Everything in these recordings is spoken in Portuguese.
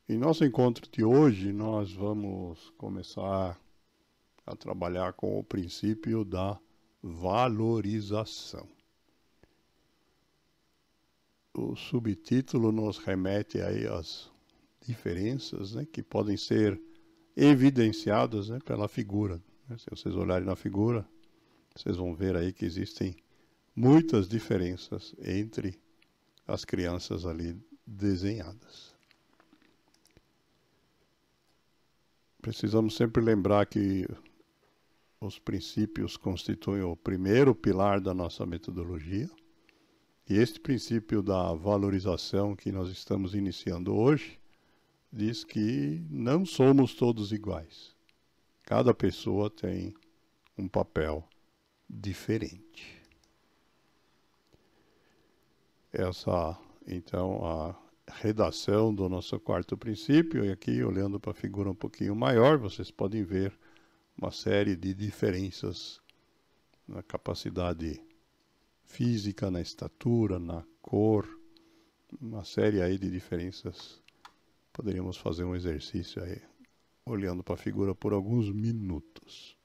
Em nosso encontro de hoje, nós vamos começar a trabalhar com o princípio da valorização. O subtítulo nos remete aí às diferenças, que podem ser evidenciadas, pela figura. Se vocês olharem na figura, vocês vão ver aí que existem muitas diferenças entre as crianças ali desenhadas. Precisamos sempre lembrar que os princípios constituem o primeiro pilar da nossa metodologia. E este princípio da valorização que nós estamos iniciando hoje diz que não somos todos iguais. Cada pessoa tem um papel diferente. Essa, então, a redação do nosso quarto princípio, e aqui, olhando para a figura um pouquinho maior, vocês podem ver uma série de diferenças na capacidade física, na estatura, na cor, uma série aí de diferenças. Poderíamos fazer um exercício aí, olhando para a figura por alguns minutos.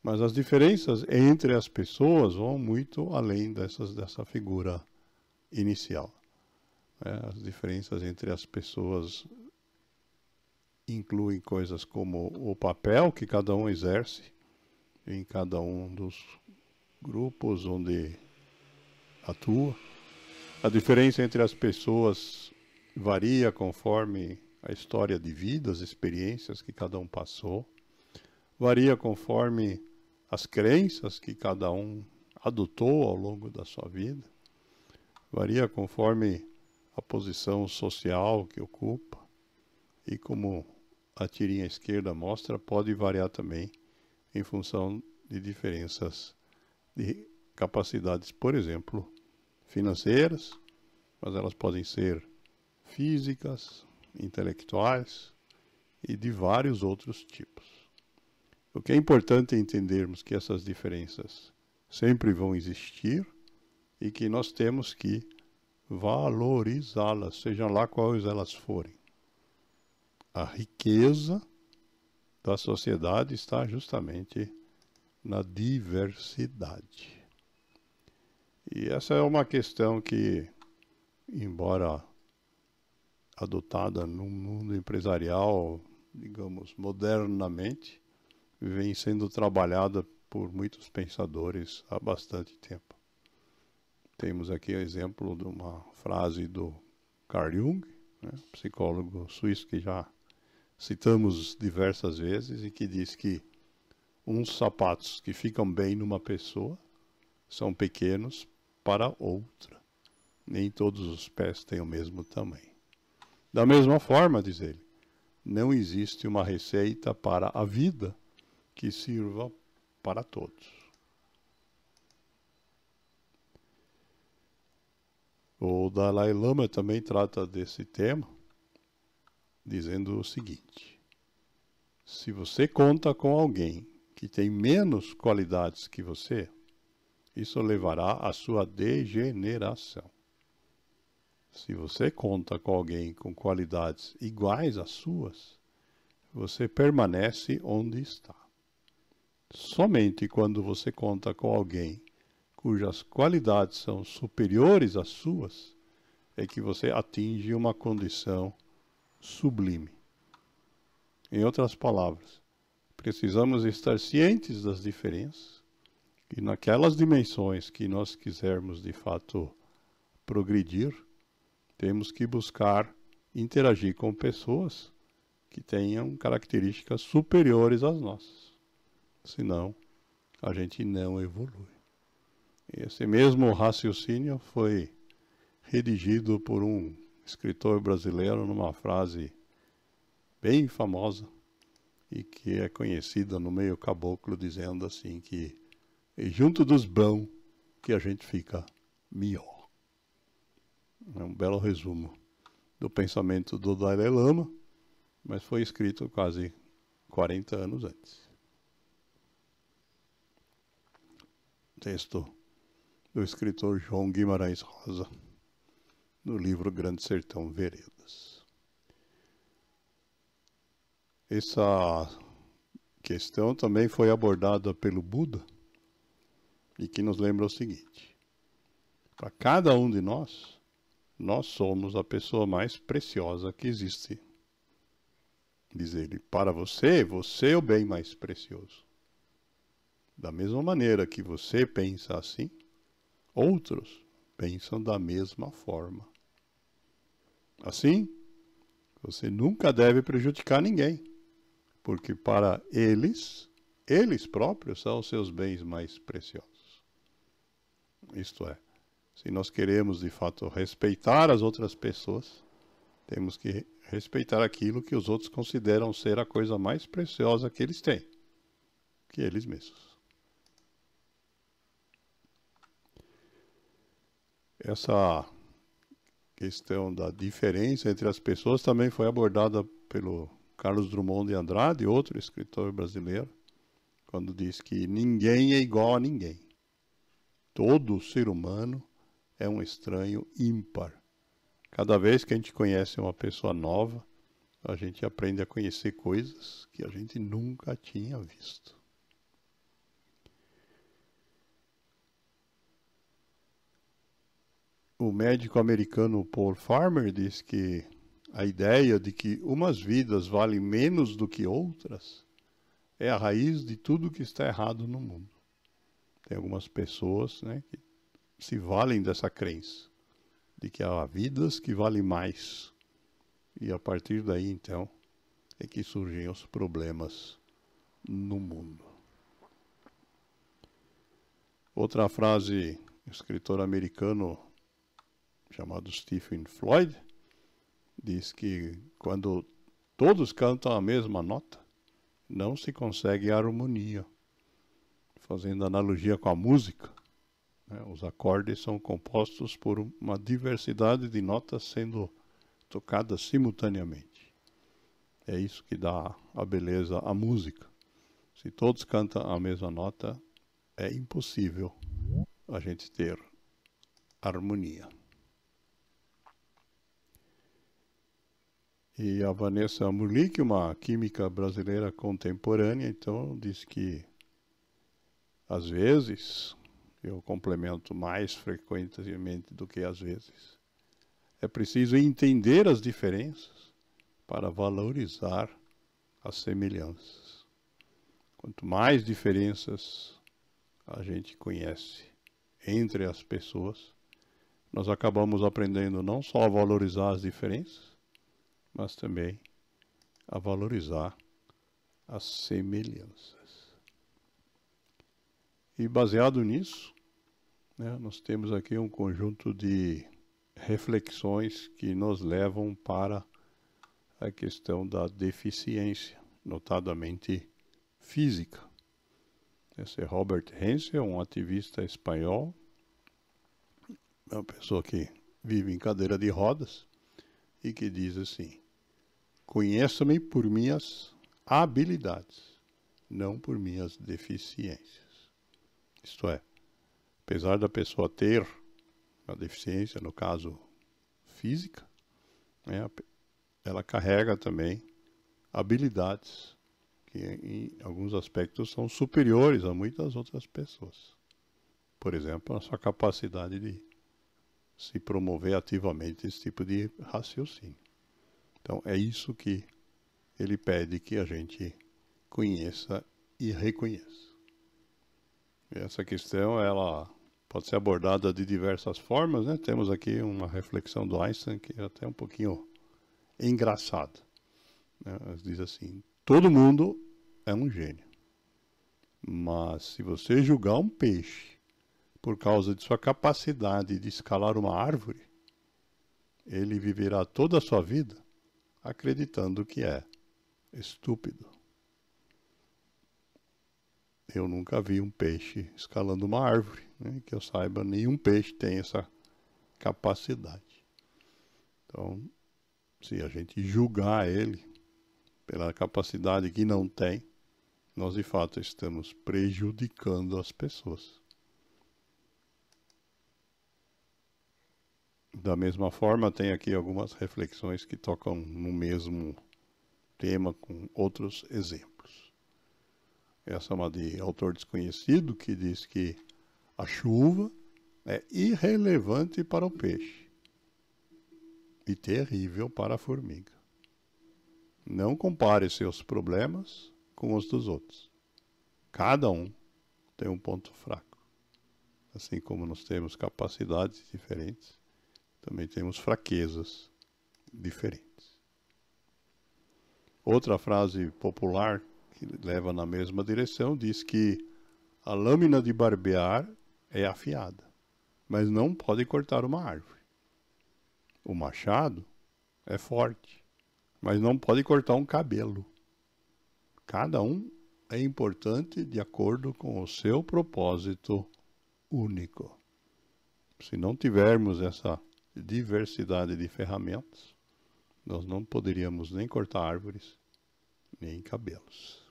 Mas as diferenças entre as pessoas vão muito além dessa figura inicial. As diferenças entre as pessoas incluem coisas como o papel que cada um exerce em cada um dos grupos onde atua. A diferença entre as pessoas varia conforme a história de vida, as experiências que cada um passou. Varia conforme as crenças que cada um adotou ao longo da sua vida. Varia conforme a posição social que ocupa. E como a tirinha esquerda mostra, pode variar também em função de diferenças de capacidades, por exemplo, financeiras, mas elas podem ser físicas, intelectuais e de vários outros tipos. O que é importante é entendermos que essas diferenças sempre vão existir e que nós temos que valorizá-las, sejam lá quais elas forem. A riqueza da sociedade está justamente na diversidade. E essa é uma questão que, embora adotada no mundo empresarial, digamos, modernamente, vem sendo trabalhada por muitos pensadores há bastante tempo. Temos aqui o exemplo de uma frase do Carl Jung, psicólogo suíço que já citamos diversas vezes, e que diz que uns sapatos que ficam bem numa pessoa são pequenos para outra. Nem todos os pés têm o mesmo tamanho. Da mesma forma, diz ele, não existe uma receita para a vida que sirva para todos. O Dalai Lama também trata desse tema, dizendo o seguinte: se você conta com alguém que tem menos qualidades que você, isso levará à sua degeneração. Se você conta com alguém com qualidades iguais às suas, você permanece onde está. Somente quando você conta com alguém cujas qualidades são superiores às suas, é que você atinge uma condição sublime. Em outras palavras, precisamos estar cientes das diferenças e naquelas dimensões que nós quisermos de fato progredir, temos que buscar interagir com pessoas que tenham características superiores às nossas. Senão, a gente não evolui. Esse mesmo raciocínio foi redigido por um escritor brasileiro numa frase bem famosa e que é conhecida no meio caboclo, dizendo assim que é junto dos bons que a gente fica melhor. É um belo resumo do pensamento do Dalai Lama, mas foi escrito quase 40 anos antes. Texto do escritor João Guimarães Rosa, no livro Grande Sertão Veredas. Essa questão também foi abordada pelo Buda e que nos lembra o seguinte: para cada um de nós, nós somos a pessoa mais preciosa que existe. Diz ele, para você, você é o bem mais precioso. Da mesma maneira que você pensa assim, outros pensam da mesma forma. Assim, você nunca deve prejudicar ninguém, porque para eles, eles próprios são os seus bens mais preciosos. Isto é, se nós queremos de fato respeitar as outras pessoas, temos que respeitar aquilo que os outros consideram ser a coisa mais preciosa que eles têm, que eles mesmos. Essa questão da diferença entre as pessoas também foi abordada pelo Carlos Drummond de Andrade, outro escritor brasileiro, quando diz que ninguém é igual a ninguém. Todo ser humano é um estranho ímpar. Cada vez que a gente conhece uma pessoa nova, a gente aprende a conhecer coisas que a gente nunca tinha visto. O médico americano Paul Farmer diz que a ideia de que umas vidas valem menos do que outras é a raiz de tudo que está errado no mundo. Tem algumas pessoas, né, que se valem dessa crença, de que há vidas que valem mais. E a partir daí, então, é que surgem os problemas no mundo. Outra frase, um escritor americano chamado Stephen Floyd, diz que quando todos cantam a mesma nota, não se consegue harmonia. Fazendo analogia com a música, né, os acordes são compostos por uma diversidade de notas sendo tocadas simultaneamente. É isso que dá a beleza à música. Se todos cantam a mesma nota, é impossível a gente ter harmonia. E a Vanessa Murlick, uma química brasileira contemporânea, então diz que às vezes, eu complemento mais frequentemente do que às vezes, é preciso entender as diferenças para valorizar as semelhanças. Quanto mais diferenças a gente conhece entre as pessoas, nós acabamos aprendendo não só a valorizar as diferenças, mas também a valorizar as semelhanças. E baseado nisso, né, nós temos aqui um conjunto de reflexões que nos levam para a questão da deficiência, notadamente física. Esse é Robert Hensel, um ativista espanhol, é uma pessoa que vive em cadeira de rodas e que diz assim: conheça-me por minhas habilidades, não por minhas deficiências. Isto é, apesar da pessoa ter uma deficiência, no caso física, né, ela carrega também habilidades que em alguns aspectos são superiores a muitas outras pessoas. Por exemplo, a sua capacidade de se promover ativamente esse tipo de raciocínio. Então, é isso que ele pede que a gente conheça e reconheça. Essa questão, ela pode ser abordada de diversas formas, né? Temos aqui uma reflexão do Einstein que é até um pouquinho engraçada, né? Diz assim: todo mundo é um gênio, mas se você julgar um peixe por causa de sua capacidade de escalar uma árvore, ele viverá toda a sua vida acreditando que é estúpido. Eu nunca vi um peixe escalando uma árvore, né? Que eu saiba, nenhum peixe tem essa capacidade. Então, se a gente julgar ele pela capacidade que não tem, nós de fato estamos prejudicando as pessoas. Da mesma forma, tem aqui algumas reflexões que tocam no mesmo tema com outros exemplos. Essa é uma de autor desconhecido que diz que a chuva é irrelevante para o peixe e terrível para a formiga. Não compare seus problemas com os dos outros. Cada um tem um ponto fraco. Assim como nós temos capacidades diferentes, também temos fraquezas diferentes. Outra frase popular que leva na mesma direção diz que a lâmina de barbear é afiada, mas não pode cortar uma árvore. O machado é forte, mas não pode cortar um cabelo. Cada um é importante de acordo com o seu propósito único. Se não tivermos essa diversidade de ferramentas, nós não poderíamos nem cortar árvores, nem cabelos.